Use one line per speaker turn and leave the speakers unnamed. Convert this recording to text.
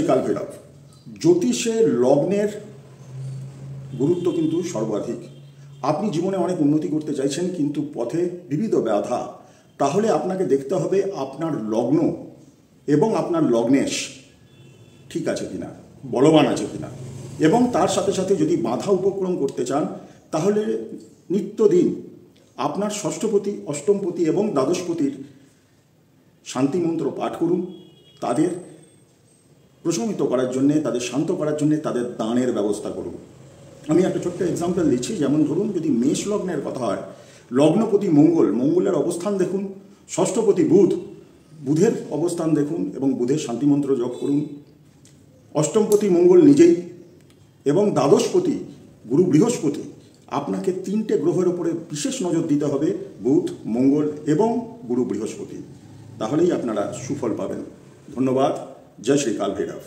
শ্রী কাল ভৈরব। জ্যোতিষে লগ্নের গুরুত্ব কিন্তু সর্বাধিক। আপনি জীবনে অনেক উন্নতি করতে চাইছেন কিন্তু পথে বিবিধ বাধা, তাহলে আপনাকে দেখতে হবে আপনার লগ্ন এবং আপনার লগ্নেশ ঠিক আছে কিনা, বলবান আছে কিনা। এবং তার সাথে সাথে যদি বাধা উপক্রম করতে চান তাহলে নিত্যদিন আপনার ষষ্ঠপতি, অষ্টমপতি এবং দ্বাদশপতির শান্তিমন্ত্র পাঠ করুন। তাদের প্রশমিত করার জন্যে, তাদের শান্ত করার জন্যে তাদের দানের ব্যবস্থা করুন। আমি একটা ছোট্ট এক্সাম্পল দিচ্ছি। যেমন ধরুন, যদি মেষ লগ্নের কথা হয়, লগ্নপতি মঙ্গল, মঙ্গলের অবস্থান দেখুন, ষষ্ঠপতি বুধ, বুধের অবস্থান দেখুন এবং বুধের শান্তিমন্ত্র জপ করুন। অষ্টমপতি মঙ্গল নিজেই এবং দ্বাদশপতি গুরু বৃহস্পতি। আপনাকে তিনটে গ্রহের উপরে বিশেষ নজর দিতে হবে, বুধ, মঙ্গল এবং গুরু বৃহস্পতি। তাহলেই আপনারা সুফল পাবেন। ধন্যবাদ। জয় শ্রী কাল ভৈরব।